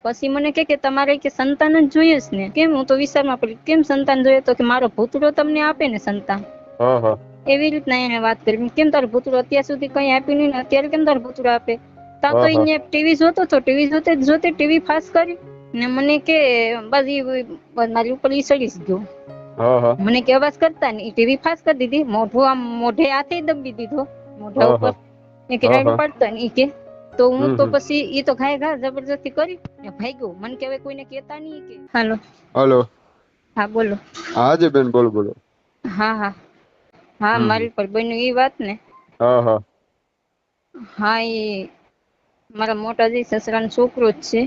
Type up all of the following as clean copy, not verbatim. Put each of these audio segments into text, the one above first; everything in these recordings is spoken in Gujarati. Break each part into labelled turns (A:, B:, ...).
A: પછી મને કે તમારે કે સંતાન જ જોઈએ છે ને? કેમ? હું તો વિચારમાં પડી કેમ સંતાન જોઈએ? તો કે મારો ભૂતડો તમને આપે ને સંતાન. એવી રીતના એને વાત કરી. કેમ તારો ભૂતડો અત્યાર સુધી કઈ આપ્યું નહીં ને અત્યારે કેમ તારો ભૂતડો આપે? તા તો અહીંયા ટીવી જોતો હતો, ટીવી જોતે ટીવી ફાસ કરી ને મને કે બસ મારી ઉપર ઈ સડી ગયો. મને કે અવાજ કરતા ને ટીવી ફાસ કરી દીધી, મોઢું આમ મોઢે હાથે દબી દીધો મોઢા ઉપર. કે રાડું પાડતા ને ઈ કે તો હું તો પછી ઈ તો ઘાય ઘા જબરજસ્તી કરી ને ભાગ્યો. મને કે હવે કોઈને કેતા નહીં કે. હાલો
B: હાલો.
A: હા બોલો.
B: હા જી બેન, બોલો બોલો.
A: હા મારી પર બન્યું ઈ વાત ને. હા એ મારા મોટાજી સસરાનો છોકરો જ છે.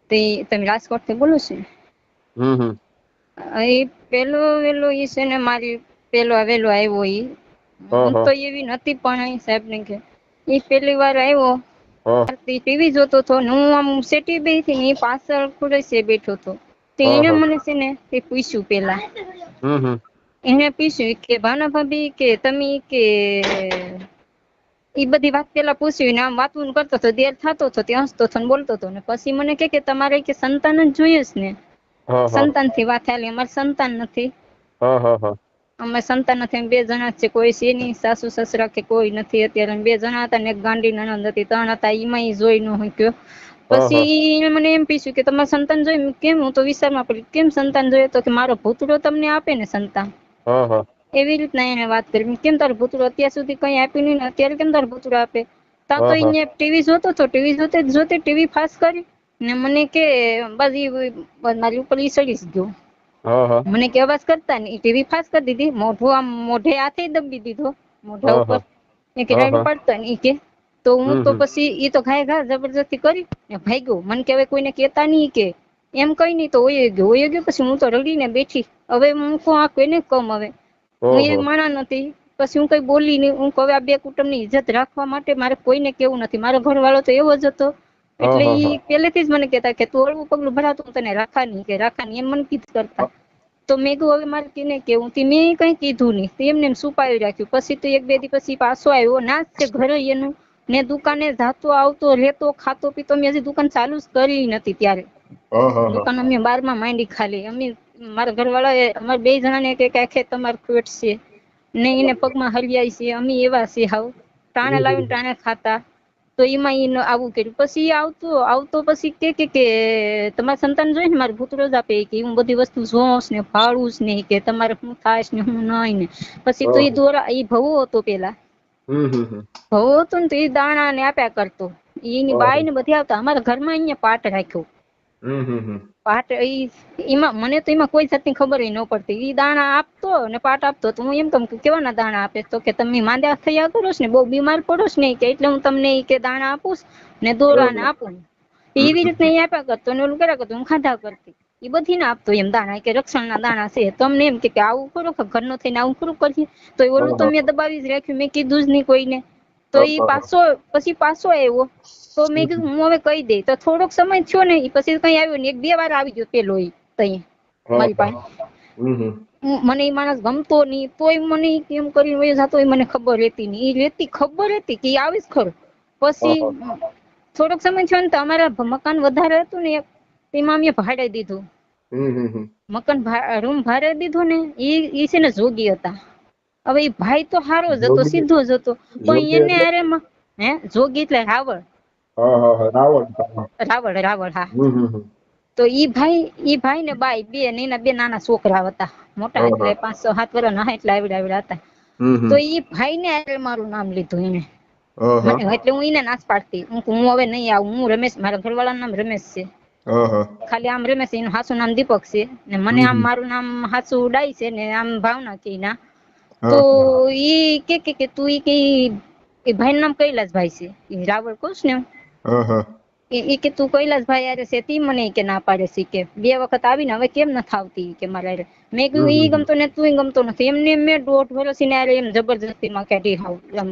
A: તે તમે રાજકોટ થી બોલો છો? એ પેલો વેલો ઈ છે ને મારી પેલો વેલો આવ્યો ઈ. હું તો એવી નથી પણ સાહેબ ને કે ઈ પેલી વાર આવ્યો. ટીવી જોતો હતો ને હું આમ સેટી બેઠી ને પાછળ ખુરશીએ બેઠો હતો. તો એને મને છે ને તે પૂછ્યું પેલા. એને પૂછ્યું કે ભાવના ભાભી કે તમે કે ઈ બધી વાત પેલા પૂછ્યું ને આમ વાતું કરતો હતો, દેર થતો હતો, ત્યાં હસતો હતો ને બોલતો હતો ને પછી મને કે તમારે કે સંતાન જ જોઈએ છે ને? સંતાન થી વાત થાયલી, અમારે સંતાન નથી. અમે સંતાન નથી, અમે 2 જણા જ છે, કોઈ છે નહીં, સાસુ સસરા કે કોઈ નથી. અત્યારે 2 જણા હતા ને એક ગાંડી નણંદ હતી, 3 હતા. એમાં જોઈ ન શક્યો. પછી મને એમ પૂછ્યું કે તમારે સંતાન જોઈએ? કેમ? હું તો વિચારમાં પડી કેમ સંતાન જોઈએ? તો કે મારો ભૂતડો તમને આપે ને સંતાન. એવી રીતના એને વાત કરી. કેમ તારો ભૂતડો અત્યાર સુધી કઈ આપ્યું નહીં ને અત્યારે કેમ તારો ભૂતડો આપે? તા તો અહીંયા ટીવી જોતો હતો, ટીવી જોતે ટીવી ફાસ કરી ને મને કે બસ મારી ઉપર ઈ સડી ગયો. મને કે અવાજ કરતા ને ટીવી ફાસ કરી દીધી, મોઢું આમ મોઢે હાથે દબી દીધો મોઢા ઉપર. કે રાડું પાડતા ને ઈ કે તો હું તો પછી ઈ તો ઘાય ઘા જબરજસ્તી કરી ને ભાગ્યો. મને કે હવે કોઈને કેતા નહીં કે એમ કઈ નઈ તો વયો ગયો. પછી હું તો રડીને બેઠી. હવે હું આ કોઈને કમ હવે હું એ માણા નથી. પછી હું કઈ બોલી નઈ. હું હવે આ 2 કુટુંબ ની ઇજ્જત રાખવા માટે મારે કોઈને કેવું નથી. મારો ઘરવાળો તો એવો જ હતો એટલે ઈ પેલેથી જ મને કેતા કે તું હળવું પગલું ભરાતું તને રાખવાની એમ મને કીધું કરતા. તો મેં કીધું હવે મારે કેને કેવું? મેં કઈ કીધું નહીં, એમને એમ છુપાવી રાખ્યું. પછી તો 1-2 દી પછી પાછો આવ્યો. ના જ છે ઘરે એનું ને દુકાને જાતો આવતો રહેતો ખાતો પીતો. મેં હજી દુકાન ચાલુ જ કરી નથી ત્યારે. દુકાન અમે 12માં માંડી ખાલી. અમે મારા ઘરવાળા અમારે 2 જણાને કે તમારે ખોટ છે ને એને પગમાં હરિયાય છે. અમે એવા છે હાવ ટાણે લાવીને ટાણે ખાતા. તો એમાં એને આવું કર્યું. પછી આવતો પછી કે તમારે સંતાન જોઈ ને? મારે ભૂતડો જ આપે કે હું બધી વસ્તુ જોઉં ને ફાળું જ નહીં કે તમારે શું થાય ને હું નહીં ને. પછી તો એ ભવો હતો પેલા. ભવો હતો ને તો એ દાણા ને આપ્યા કરતો. એની બાઈ ને બધી આવતા. અમારા ઘરમાં અહીંયા પાટ રાખ્યો. પાટ એમાં મને તો એમાં કોઈ જાતની ખબર ન પડતી. ઈ દાણા આપતો ને પાટ આપતો. તો હું એમ કહું કે કેવાના દાણા આપે? તો કે તમે માંદ્યા થયા કરો ને બહુ બીમાર પડો ને કે એટલે હું તમને કે દાણા આપું ને દોરાને આપું. એવી રીતના એ આપ્યા કરતો ને ઓલું કર્યા કરતો. હું ખાધા કરતી. એ બધી ને આપતો એમ દાણા કે રક્ષણ ના દાણા છે. તમને એમ કે આવું કરો ઘરનો થઈને આવું ખરું કરીએ તો ઓલું તો મેં દબાવી જ રાખ્યું. મેં કીધું જ નહીં કોઈને. તો એ પછી પાછો આવ્યો. તો મેં કીધું હું હવે કહી દઈ. તો થોડોક સમય થયો ને પછી કઈ આવ્યો ને 1-2 વાર આવી ગયો પેલો તઈ મારી પાસે. મને એ માણસ ગમતો નહીં તોય મને કેમ કરીને વયો જતો હોય મને ખબર રહેતી નહીં. એ ખબર હતી કે આવીશ ખરો. પછી થોડોક સમય થયો ને તો અમારા મકાન વધારે હતું ને તેમાં અમે ભાડે દીધું. મકાન રૂમ ભાડે દીધો ને ઈ છે ને જોગી હતા. હવે એ ભાઈ તો હારો જ હતો, સીધો જ હતો. પણ એને અરે જોગી એટલે રાવળ. રાવળ હા. તો ઈ ભાઈ ને બાઈ એના 2 નાના છોકરા હતા. મોટા એટલે 5-7 વર્ષના એટલે આવડા હતા. તો ઈ ભાઈ ને અરે મારું નામ લીધું એને. એટલે હું એને નાશ પાડતી. હું હવે નહીં આવું. હું રમેશ, મારા ઘરવાળાનું નામ રમેશ છે. ખાલી આમ રમેશ, એનું સાચું નામ દીપક છે ને મને આમ મારું નામ સાચું ડાઈ છે ને આમ ભાવના કે ના. તો ઈ કે તું એ ભાઈ નામ કૈલાસભાઈ છે. એ રાવળ કહું ને એ કે તું કૈલાસભાઈ યારે છે તી મને કે ના પાડે છે કે 2 વખત આવીને હવે કેમ નથી આવતી કે મારા. મેં કીધું ઈ ગમતો ને તું ગમતો નથી. એમને મેં 1.5 વર્ષ ને એમ જબરજસ્તી માં કાઢી હાવ આમ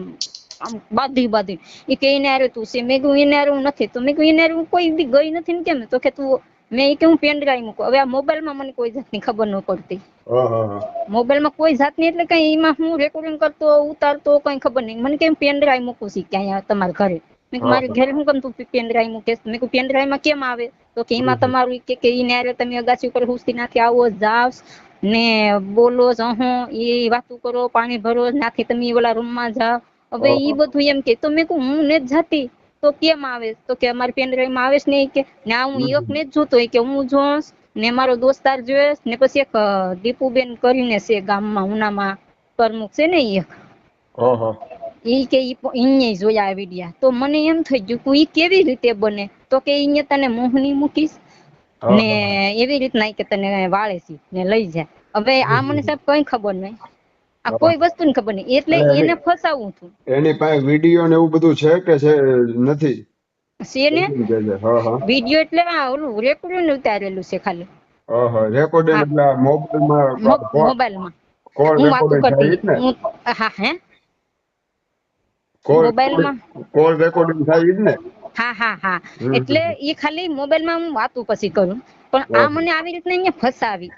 A: બાધી એ કે એને હારે તું છે. મેં કીધું એને હારે હું નથી. તો મેં કીધું એને હારે હું કોઈ દી ગઈ નથી ને કેમ? તો કે તું મેં કે હું પેનડ્રાઈવ મૂકું. હવે આ મોબાઈલમાં મને કોઈ જાતની ખબર ન પડતી. મોબાઈલમાં કોઈ જાતની એટલે કઈ એમાં હું રેકોર્ડિંગ કરતો ઉતારતો કઈ ખબર નહીં. મને કેમ પેનડ્રાઈવ મૂકું છે ક્યાં તમારા ઘરે. મેં મારી ઘરે હું કેમ તું પેન ડ્રાઈવ મૂકે? મેં કહ્યું પેન ડ્રાઈવ માં કેમ આવે? તો કે એમાં તમારું કે ઈને હારે તમે અગાસી ઉપર હુસતી નાથી આવો જાવ ને બોલો જહો એ વાતું કરો પાણી ભરો નાથી તમે ઓલા રૂમમાં જાઓ. હવે ઈ બધું એમ કે તો મેં કહું હું ને જ જાતી તો કેમ આવે? તો કે અમારી પેન ડ્રાઈવ માં આવે જ નહીં કે ના હું એક ને જ જોતો હોય કે હું જોઉં ને મારો દોસ્તાર જોયો ને પછી એક દીપુબેન કરીને છે ગામમાં ઉનામાં પ્રમુખ છે ને એક ઈ કે ઈ જોયા આ વિડિયા તો મને એમ થઈ ગયું કે ઈ કેવી રીતે બને તો કે ઈ તને મોહની મૂકીશ ને એવી રીતના કે તને વાળે છે ને લઈ જાય. હવે આ મને સાહેબ કઈ ખબર નહીં આ કોઈ વસ્તુ ની ખબર નહીં એટલે એને ફસાવું છું.
B: એની પાસે વિડિયો ને એવું બધું છે કે છે નથી?
A: છે ને વિડિયો એટલે ઓલું રેકોર્ડિંગ ઉતારેલું છે ખાલી.
B: રેકોર્ડિંગ એટલે
A: મોબાઈલમાં હું વાતું કરતી હા હે મોબાઈલમાં
B: કોલ રેકોર્ડિંગ થાય ને?
A: હા એટલે ઈ ખાલી મોબાઈલમાં હું વાતું પછી કરું પણ આ મને આવી રીતના અહીંયા ફસાવી.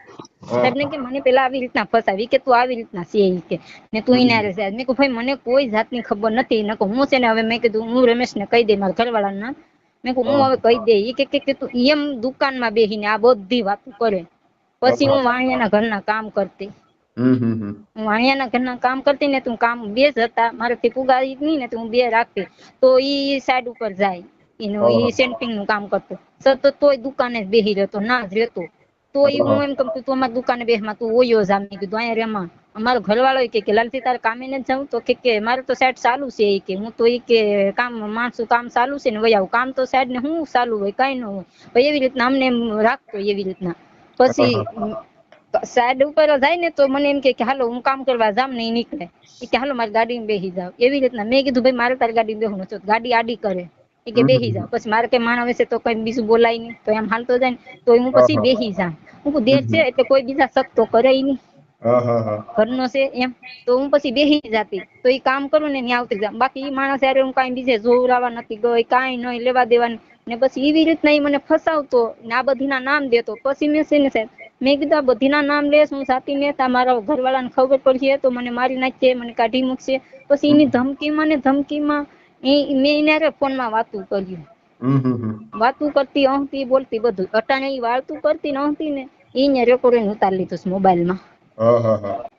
A: સાહેબ ને કે મને પેલા આવી રીતના ફસાવી કે તું આવી રીતના છે ઈ કે ને તું ઈને હારે છે. મેં કહ્યું ભાઈ મને કોઈ જાતની ખબર નથી નકો હું છે ને હવે મેં કીધું હું રમેશ ને કહી દે મારા ઘરવાળાના નામ મેં કહ્યું હું હવે કહી દે ઈ કે તું એમ દુકાનમાં બેહીને આ બધી વાતો કરે. પછી હું વાણિયાના ઘરના કામ કરતી. હું વાણિયાના ઘરના કામ કરતી ને તું કામ બે જ હતા મારાથી પુગાડી નહીં ને હું બે રાખતી તો ઈ સાઈડ ઉપર જાય એનું ઈ સેન્ટિંગ નું કામ કરતો સતત તોય દુકાને જ બેહી રહેતો ના જ રહેતો તો હું એમ કહું તું અમારી દુકાને બેસમાં તું ઓયો જા મેં કીધું અહીંયા રેમાં અમારો ઘરવાળો કે લાલથી તારે કામે નથી જાઉં તો કે મારે તો સાઈડ ચાલુ છે કે હું તો ઈ કે કામ માણસો કામ ચાલુ છે ને વહી આવું કામ તો સાઈડ ને હું ચાલુ હોય કઈ ન હોય પછી એવી રીતના અમને એમ રાખતો એવી રીતના પછી સાઈડ ઉપર જાય ને તો મને એમ કે હાલો હું કામ કરવા જામ ને ઈ નીકળે કે હાલો મારી ગાડીમાં બેસી જાવ એવી રીતના મેં કીધું ભાઈ મારે તારી ગાડીમાં બેહવું નથી ગાડી આડી કરે કે બેસી જાવ પછી મારે કઈ માણસ વિશે તો કઈ બીજું બોલાય નહીં તો એમ હાલતો જાય ને તો હું પછી બેસી જાઉં હું દેર છે એટલે કોઈ બીજા શક તો કરે નહીં ઘરનો છે એમ તો હું પછી બેસી જતી તો એ કામ કરું ને ત્યાં આવતી જાઉં બાકી ઈ માણસ યારે હું કઈ બીજે જોવરાવા નથી ગઈ કાંઈ નહીં લેવા દેવાની ને પછી એવી રીતના ઈ મને ફસાવતો ને આ બધીના નામ દેતો પછી મેં છે ને સાહેબ મેં કીધું આ બધીના નામ લેશ હું સાથી નેતા મારા ઘરવાળાને ખબર પડશે તો મને મારી નાખશે મને કાઢી મૂકશે પછી એની ધમકીમાં ને ધમકીમાં મેં એને ફોનમાં વાતું કર્યું વાતું કરતી અહતી બોલતી બધું અટાણે ઈ વાળતું કરતી ને અહતી ને એને રેકોર્ડિંગ ઉતારી લીધું મોબાઈલમાં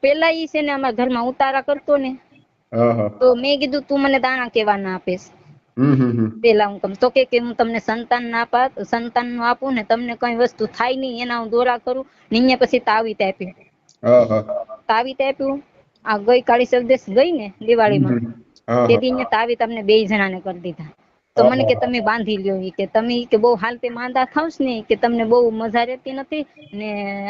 A: પેલા ઈ છે ને અમારા ઘરમાં ઉતારા કરતો ને તો મેં કીધું તું મને દાણા કેવા ના આપેશ પેલા હું તો કે હું તમને સંતાન ના સંતાન નું આપું ને તમને કઈ વસ્તુ થાય નહીં એના હું દોરા કરું ને પછી તાવીત આપ્યું આ ગઈ કાળી સવદેશ ગઈ ને દિવાળીમાં તેથી તાવીત અમને 2 જણાને કરી દીધા તો મને કે તમે બાંધી લ્યો કે તમે કે બહુ હાલતે માંદા થાવશ ને કે તમને બહુ મજા રહેતી નથી ને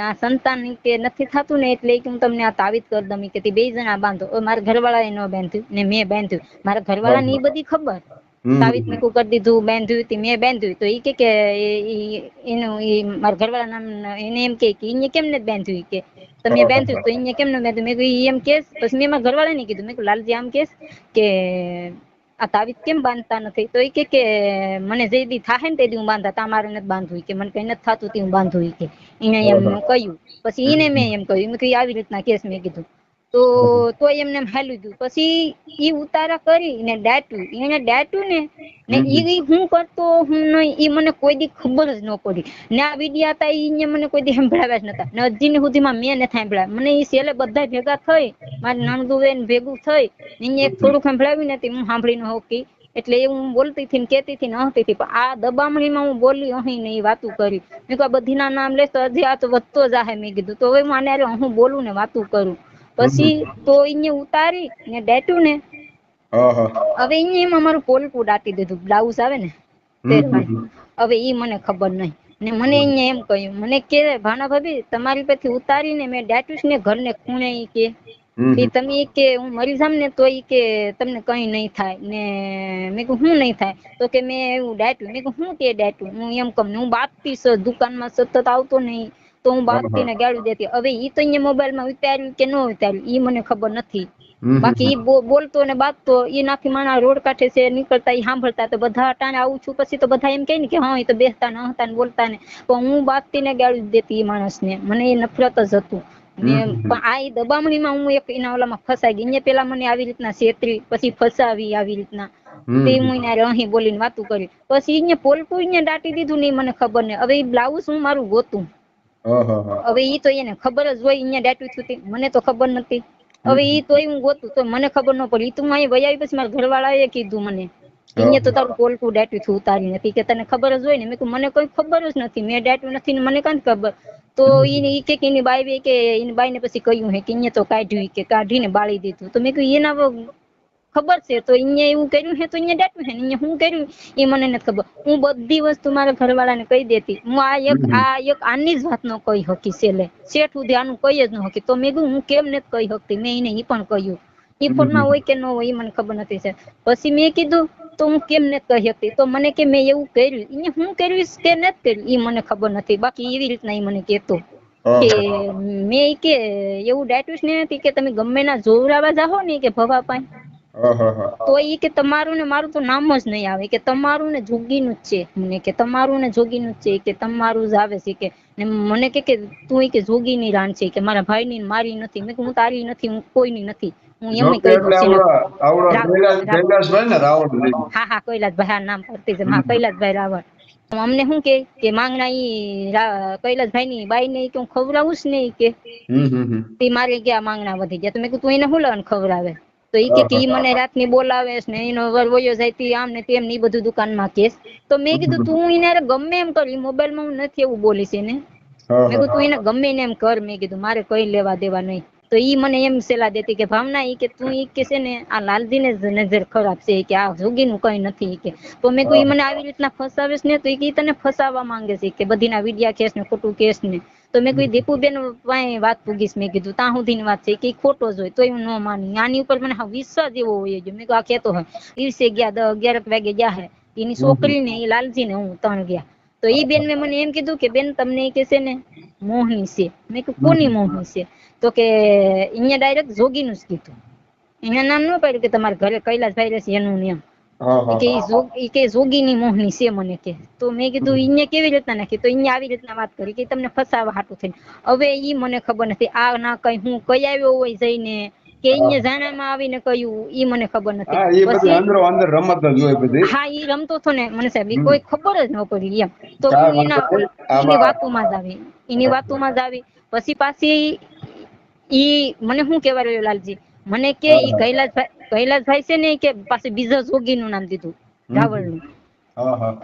A: આ સંતાન કે નથી થતું ને એટલે હું તમને આ તાવીત કરી દઉં કે 2 જણા બાંધો મારા ઘરવાળાએ ન બાંધ્યું ને મેં બાંધ્યું મારા ઘરવાળાને ઈ બધી ખબર તાવીત મેં કરી દીધું બાંધ્યું મેં બાંધ્યું તો ઈ કે એનું મારા ઘરવાળા નામ એને એમ કે એને કેમ નથી બાંધ્યું કે તમે બાંધ્યું તો એને કેમ ન બાંધ્યું મેં કીધું એમ કેસ પછી મેં મારા ઘરવાળાને કીધું મેં લાલજી આમ કેસ કે આ તાવીત કેમ બાંધતા નથી તો ઈ કે મને જે દી થાય ને તે દી હું બાંધા તમારે નથી બાંધવું કે મને કઈ નથી થતું તે હું બાંધવું કે એને એમ કહ્યું પછી એને મેં એમ કહ્યું મેં કીધું આવી રીતના કેસ મેં કીધું તો એમને એમ હાલ્યું ગયું પછી ઈ ઉતારા કરી ને દાટ્યું એને દાટ્યું ને ઈ હું કરતો હું નહીં ઈ મને કોઈ દી ખબર જ ન પડી ને આ વિડિયા હતા ઈ મને કોઈ દી સંભળાવ્યા જ નતા ને હજી સુધીમાં મેં નથી સાંભળ્યા મને ઈ છેલ્લે બધા ભેગા થઈ મારી નણદુબેન ભેગું થઈ એને એક થોડું સંભળાવ્યું નથી હું સાંભળી ન હોકી એટલે એ હું બોલતી હતી ને કેતી હતી ને હસતી હતી પણ આ દબામણીમાં હું બોલી અહીં ને એ વાતું કરી મેં કહ્યું બધીના નામ લેશ તો હજી આ તો વધતો જાહે મેં કીધું તો હવે હું આને હું બોલું ને વાતું કરું પછી તો એને ઉતારી ને દાટ્યું ને હવે એમ અમારું પોલકું દાટી દીધું બ્લાઉઝ આવે ને હવે ઈ મને ખબર નહીં ને મને અહીંયા એમ કહ્યું મને કે ભાના ભાભી તમારી પરથી ઉતારીને મેં દાટ્યું ને ઘરને ખૂણે ઈ કે તમે કે હું મરી જામ ને તો ઈ કે તમને કઈ નહીં થાય ને મેં કહ્યું હું નહીં થાય તો કે મેં એવું દાટ્યું મેં કહ્યું હું તે દાટ્યું હું એમ કહું હું બાપતી દુકાનમાં સતત આવતો નહીં તો હું બાપતી ને ગાળું દેતી હવે ઈ તો અહીંયા મોબાઈલમાં ઉતાર્યું કે ન ઉતાર્યું ઈ મને ખબર નથી બાકી ઈ બોલતો ને બાતતો ઈ નાથી માણા રોડ કાંઠે છે નીકળતા ઈ સાંભળતા તો બધા અટાણે આવું છું પછી તો બધા એમ કહે ને કે હા એ તો બેસતા ને હસતા ને બોલતા ને તો હું બાપતી ને ગાળું દેતી ઈ માણસ ને મને એ નફરત જ હતું ને પણ આ દબામણીમાં હું એક એના ઓલામાં ફસાઈ ગઈ. અહીંયા પેલા મને આવી રીતના છેતરી, પછી ફસાવી આવી રીતના, તે હું એને અહીં બોલીને વાતું કરી, પછી અહીંયા પોલકું અહીંયા દાટી દીધું ને મને ખબર નહીં. હવે એ બ્લાઉઝ હું મારું ગોતું, હવે ઈ તો એને ખબર જ હોય અહીંયા દાટ્યું થયું, મને તો ખબર નથી. હવે ઈ તો હું ગોતું તો મને ખબર ન પડી. તું અહીં વહી આવી, પછી મારા ઘરવાળાએ કીધું મને અહીંયા તો તારું પોલકું દાટ્યું થયું ઉતારી નથી, કે તને ખબર જ હોય ને. મેં કીધું મને કોઈ ખબર જ નથી, મેં દાટ્યું નથી ને મને કાંઈ ખબર. તો ઈ કે એની બાઈ કે એની બાઈ ને પછી કહ્યું હે કે અહીંયા તો કાઢ્યું, કે કાઢીને બાળી દીધું. તો મેં કીધું એના ખબર છે તો અહીંયા એવું કર્યું હે તો અહીંયા દાટ્યું હે ને અહીંયા હું કર્યું એ મને નથી ખબર. હું બધી વસ્તુ મારા ઘરવાળાને કહી દેતી. હું આ એક આની જ વાત નો કહી હકી છેલ્લે શેઠ સુધી આનું કહી જ ન હકી. તો મેં કીધું હું કેમ નથી કહી શકતી, મેં એને ઈ પણ કહ્યું. ઈ ફોનમાં હોય કે ન હોય એ મને ખબર નથી છે. પછી મેં કીધું તો હું કેમ નથી કહી શકતી, તો મને કે મેં એવું કર્યું, અહીંયા હું કર્યું કે નથી કર્યું એ મને ખબર નથી. બાકી એવી રીતના એ મને કહેતો કે મેં કે એવું દાટ્યું ને હતી કે તમે ગમે ના જોવરાવા જાહો ને કે ભવા પાય તો ઈ કે તમારું ને મારું તો નામ જ નહીં આવે, કે તમારું ને જોગીનું જ છે. મને કે તમારું ને જોગીનું જ છે, કે તમારું જ આવે છે. કે ને મને કે તું કે જોગીની રાણ છે, કે મારા ભાઈ ની મારી નથી. મેં હું તારી નથી, હું કોઈની નથી. હું એમ કહી દઉં. હા હા કૈલાસભાઈ નામ કરતી છે. હા કૈલાસભાઈ રાવળ. અમને શું કે માંગણા ઈ કૈલાસભાઈ ની બાઈ ને કે હું ખવડાવું જ નહીં, કે તે મારે ક્યાં માંગણા વધી ગયા. તો મેં કીધું તું એને હું ખવડાવે. તો ઈ કે ઈ મને રાત ની બોલાવે ને એનો વયો જાય તી આમ ને તેમ ની બધું દુકાનમાં કેસ. તો મેં કીધું તું એને ગમે એમ કરી, મોબાઈલ માં હું નથી એવું બોલીશ એને. મેં કીધું તું એને ગમે ને એમ કર, મેં કીધું મારે કઈ લેવા દેવા નહીં. તો ઈ મને એમ સલાહ દેતી કે ભાવના ઈ કે તું ઈ કે છે ને આ લાલજી ને નજર ખરાબ છે, કે આ જોગી નું કઈ નથી. કે તો મેં કીધું ઈ મને આવી રીતના ફસાવેશ ને તો ઈ તને ફસાવવા માંગે છે, કે બધી ના વિડિયા કેસ ને ખોટું કેસ ને. તો મેં કીધું દીપુબેન પાસે વાત પૂગીશ. મેં કીધું ત્યાં સુધીની વાત છે કે ખોટો જ હોય તો હું ન માની. આની ઉપર મને વિશ્વાસ એવો હોય છે. મેં કીધું આ કેતો હોય દિવસે ગયા 10-11 વાગે ગયા હે એની છોકરી ને એ લાલજી ને હું 3 ગયા. તો ઈ બેન મેં મને એમ કીધું કે બેન તમને કે છે ને મોહની છે. મેં કીધું કોની મોહની છે? તો કે અહીંયા ડાયરેક્ટ જોગી નું જ કીધું. એના નામ ન પાડ્યું કે તમારા ઘરે કૈલાસભાઈ રહેશે એનું નામ, કે જોગી ની મોહની છે મને કે. તો મેં કીધું અહીંયા કેવી રીતના નાખી? તો અહીંયા આવી રીતના વાત કરી કે તમને ફસાવા હાટું થઈને. હવે ઈ મને ખબર નથી આ ના કઈ હું કઈ આવ્યો હોય જઈને કે અહીંયા જાણામાં આવીને કહ્યું ઈ મને ખબર નથી. હા ઈ રમતો હતો ને મને સાહેબ કોઈ ખબર જ ન પડી એમ. તો હું એની વાતોમાં જ આવી. પછી પાછી ઈ મને શું કેવા રહ્યો લાલજી મને કે ઈ કૈલાસભાઈ છે ને કે પાછું બીજા જોગી નું નામ દીધું, રાવળ નું.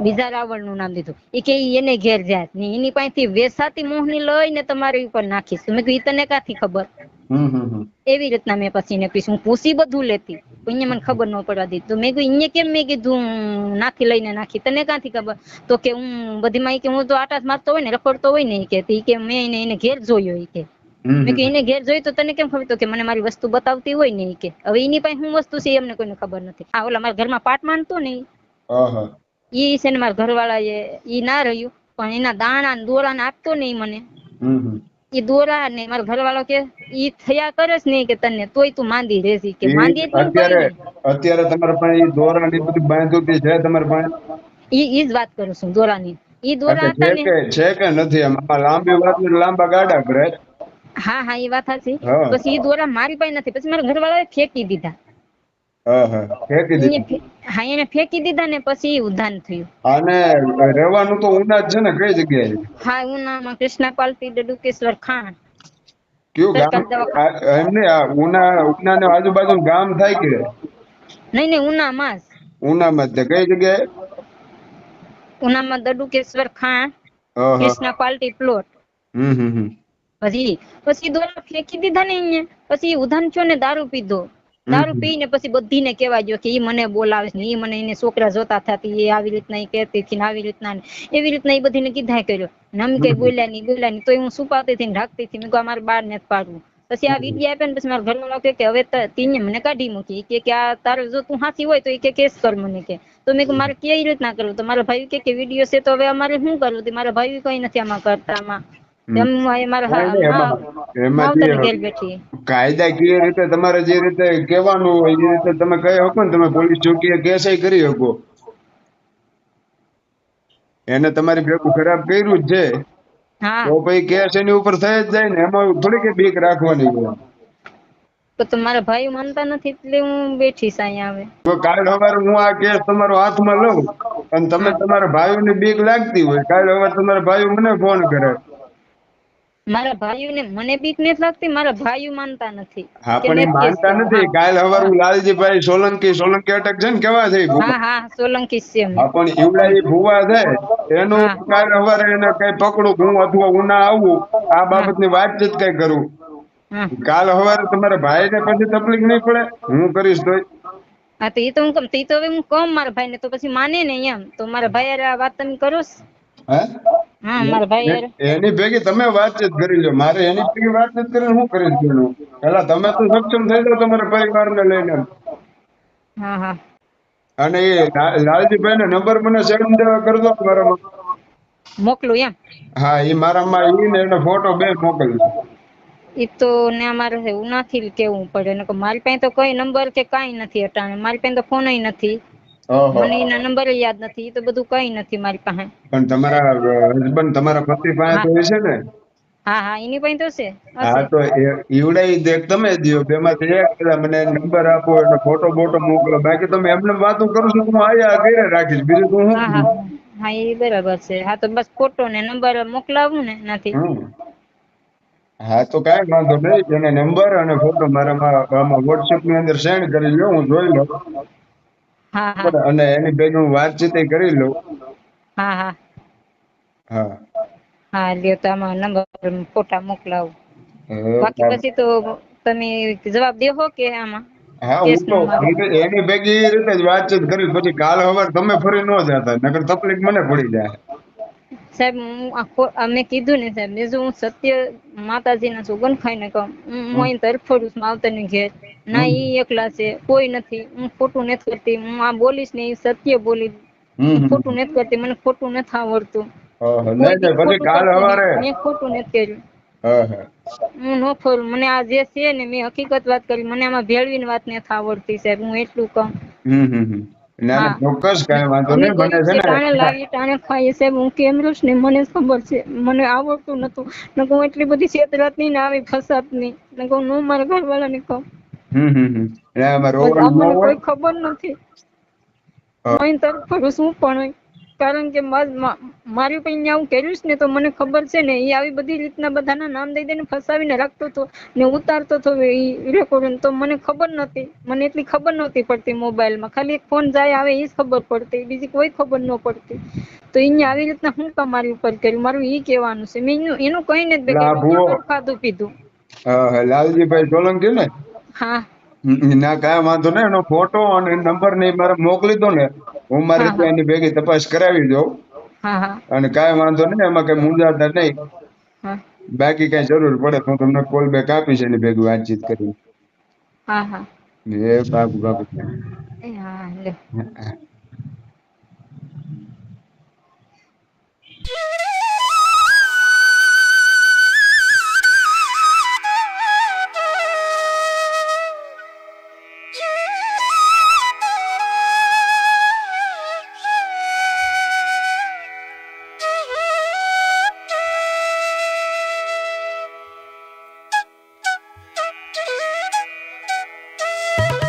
A: બીજા રાવળ નું નામ દીધું. ઈ કે એને ઘેર જાય ને એની પાસેથી વેસાતી મોહની લઈને તમારી ઉપર નાખીશ. મેં કીધું ઈ તને ક્યાંથી ખબર? એવી રીતના મેં પછી એને પૂછ્યું. હું પૂછી બધું લેતી અહીંયા મને ખબર ન પડવા દીધી. તો મેં કીધું અહીંયા કેમ? મેં કીધું નાથી લઈને નાખી, તને ક્યાંથી ખબર? તો કે હું બધી માં કે હું તો આટા મારતો હોય ને રખડતો હોય ને કે મેં એને ઘેર જોયો. ઈ કે મેં કે એને ઘેર જોયું તો તને કેમ ખબર? તો કે મને મારી વસ્તુ બતાવતી હોય ને કે હવે એની પાસે શું વસ્તુ છે એમને કોઈને ખબર નથી. આ ઓલા મારા ઘરમાં પાટ માનતો ને ઈ છે ને મારા ઘરવાળા ઈ ના રહ્યું પણ એના દાણા ને દોરા ને આપતો ને મને ઈ દોરા ને મારા ઘરવાળો કે ઈ થયા કરે જ નહીં કે તને તોય તું માંદી રહેશી. કે માંદી
B: અત્યારે તમારા પાસે દોરા ની બધી બાંધુતી છે તમારા પાસે?
A: ઈ જ વાત કરું છું દોરાની. ઈ દોરા હતા ને
B: છે કે નથી? આમાં લાંબી વાત ને લાંબા ગાડા કરે.
A: હા હા એ વાત સાચી. પછી ઈ દોરા મારી પાસે નથી. પછી મારા ઘરવાળાએ ફેંકી દીધા. હા એને ફેંકી દીધા ને પછી ઉધાન થયું.
B: અને રહેવાનું તો ઉના જ છે ને? કઈ જગ્યાએ?
A: હા ઉનામાં કૃષ્ણા પાલટી ડડુકેશ્વર ખાણ.
B: કયું ગામ? એમને ઉના ને આજુબાજુ ગામ થાય કે?
A: નહીં ઉનામાં જ.
B: ઉનામાં જ. કઈ જગ્યાએ?
A: ઉનામાં ડડુકેશ્વર ખાણ કૃષ્ણા પાલટી પ્લોટ. પછી દોરા ફેંકી દીધા ને અહીંયા. પછી ઉધાન થયો ને દારૂ પીધો. દારૂ પીને પછી બધીને કેવા ગયો કે ઈ મને બોલાવે છે ને ઈ મને એને છોકરા જોતા થતી, એ આવી રીતના ઈ કહેતી હતી ને આવી રીતના એવી રીતના ઈ બધીને કીધા કર્યો. નમ કઈ બોલ્યા નહીં તો હું છુપાવતી હતી ને રાખતી હતી. મેં મારે બાર ને પાડવું. પછી આ વિડિયા આપે ને પછી મારા ઘરવાળો કે હવે તીને મને કાઢી મૂકી કે આ તારે જો તું હાથી હોય તો એ કે કેસ કર મને કે. તો મેં મારે કેવી રીતના કરવું? તો મારા ભાઈ કે વિડીયો છે તો હવે અમારે શું કરવું? મારા ભાઈ કઈ નથી આમાં કરતા. આમાં
B: કાયદાકીય રીતે તમારે જે રીતે કહેવાનું હોય એ રીતે તમે કહી શકો ને. તમે પોલીસ ચોકીએ કેસ કરી શકો. એને તમારી ભેગું ખરાબ કર્યું જ છે
A: હા
B: તો પછી કેસ એની ઉપર થઈ જ જાય ને, એમાં થોડી કઈ બીક રાખવાની હોય.
A: તો મારા ભાઈ માનતા નથી એટલે હું બેઠી છું અહીંયા આવે.
B: તો કાલ સવારે હું આ કેસ તમારો હાથમાં લઉં અને તમે તમારા ભાઈઓને બીક લાગતી હોય, કાલ સવારે તમારા ભાઈઓ મને ફોન કરે.
A: મારા ભાઈઓને મને બીક નથી લાગતી, મારા ભાઈઓ માનતા નથી.
B: હા પણ એ માનતા નથી. કાલ સવારે હું લાલજીભાઈ સોલંકી અટક છે ને કેવા થઈ
A: હા હા સોલંકી છે.
B: હા પણ ઈવડા એ ભૂવા છે એનું કાલ સવારે એને કઈ પકડું હું અથવા હું ના આવું આ બાબતની વાતચીત કઈ કરું. કાલ સવારે તમારા ભાઈ ને પછી તકલીફ નહીં પડે, હું કરીશ તોય.
A: હા તો એ તો હું હવે હું કહું મારા ભાઈ ને તો પછી માને ને એમ. તો મારા ભાઈ આ વાત તમે કરો. હા મારા ભાઈ
B: એની ભેગી તમે વાતચીત કરી લો, મારે એની ભેગી વાતચીત કરીને હું કરીશ બેનું. પેલા તમે તો સક્ષમ થઈ જાઓ તમારા પરિવારને લઈને.
A: હા હા
B: અને એ લાલજીભાઈ નો નંબર મને સેન્ડ કરજો મારામાં.
A: મોકલું એમ?
B: હા એ મારામાં ઈ ને એનો ફોટો બે મોકલજો.
A: ઈ તો ને અમારે એવું નથી કેવું પડે ને, મારી પાસે તો કોઈ નંબર કે કાઈ નથી અટાણે. મારી પાસે તો ફોન નથી, મને એના નંબર યાદ નથી, એ તો બધું કઈ નથી મારી પાસે.
B: પણ તમારા હસબન્ડ તમારા પતિ પાસે તો હશે ને?
A: હા હા એની પાસે તો છે.
B: હા તો ઈવડાઈ દેખ તમે દો, બેમાંથી એક મને નંબર આપો એટલે ફોટો બોટો મોકલો. બાકી તમે એમને વાતો કરો છો હું આયા ઘરે રાખીશ, બીજું તો હું.
A: હા એ બરાબર છે. હા તો બસ ફોટો ને નંબર મોકલાવું ને નથી.
B: હા તો કઈ વાંધો નહીં, એને નંબર અને ફોટો મારામાં વોટ્સએપ ની અંદર સેન્ડ કરી લો, હું જોઈ લઉં.
A: હા હા
B: અને એની ભેગી હું વાતચીત કરી લઉં.
A: હા હા
B: હા
A: હા લ્યો તો આમાં નંબર ફોટા મોકલાવું. બાકી પછી તો તમે જવાબ દેહો કે આમાં?
B: હા હું તો એની ભેગી એ રીતે જ વાતચીત કરીશ. પછી કાલ સવારે તમે ફરી ન જતા, નકર તકલીફ મને પડી જાય.
A: સાહેબ મેં કીધું ને સાહેબ, જો હું સત્ય માતાજીના સોગંદ ખાઈને કહું, હું અહીં તરફોડું છું માવતરની ઘેર. ના ઈ એકલા છે, કોઈ નથી. હું ખોટું નથી કરતી, હું આ બોલીશ ને એ સત્ય બોલીશ. હું ખોટું નથી કરતી, મને ખોટું નથી આવડતું. કોઈ દી
B: પછી
A: ખોટું
B: કાલ
A: કરતી
B: સવારે
A: નહીં, મેં ખોટું નથી કર્યું. હું ન ફરું, મને આ જે છે ને મેં હકીકત વાત કરી, મને આમાં ભેળવીને વાત નથી આવડતી સાહેબ, હું એટલું કહું.
B: ના ના ચોક્કસ કઈ વાંધો
A: અમે
B: નહીં. મને
A: ગરીબ
B: છે
A: છે,
B: ને
A: ટાણે લાવીએ ટાણે ખાઈએ સાહેબ. હું કેમ રહીશ ને મને ખબર છે, મને આવડતું નતું. હું એટલી બધી છેતરાતી ને આવી ફસાતની, હું મારા ઘરવાળાને કહું. મને કોઈ ખબર નથી. હું તરફ શું પણ કારણ કે મારી પાસે આવું કર્યું ને તો મને ખબર છે ને, એ આવી બધી રીતના બધાના નામ દઈ દઈને ફસાવીને રાખતો હતો ને ઉતારતો હતો એ રેકોર્ડિંગ. તો મને ખબર નથી, મને એટલી ખબર નહોતી પડતી મોબાઈલમાં. ખાલી એક ફોન જાય આવે એ જ ખબર પડતી, બીજી કોઈ ખબર ન પડતી. તો એને આવી રીતના હું તમારી ઉપર કર્યું, મારું ઈ કહેવાનું છે. મેં એનું કઈ નથી બગાડ્યું, મારું ખાધું પીધું.
B: લાલજીભાઈ સોલંકી ને?
A: હા
B: ના કાંઈ વાંધો નહીં. એનો ફોટો અને નંબર ને મારે મોકલી દો ને, હું મારી રીતે એની ભેગી તપાસ કરાવી દઉં. અને કાંઈ વાંધો નહીં, એમાં કઈ મૂંઝાતા નહીં. બાકી કઈ જરૂર પડે તો તમને કોલ બેક આપીશ એની ભેગી વાતચીત કરી.
A: હા હા
B: એ બાબુ
A: હા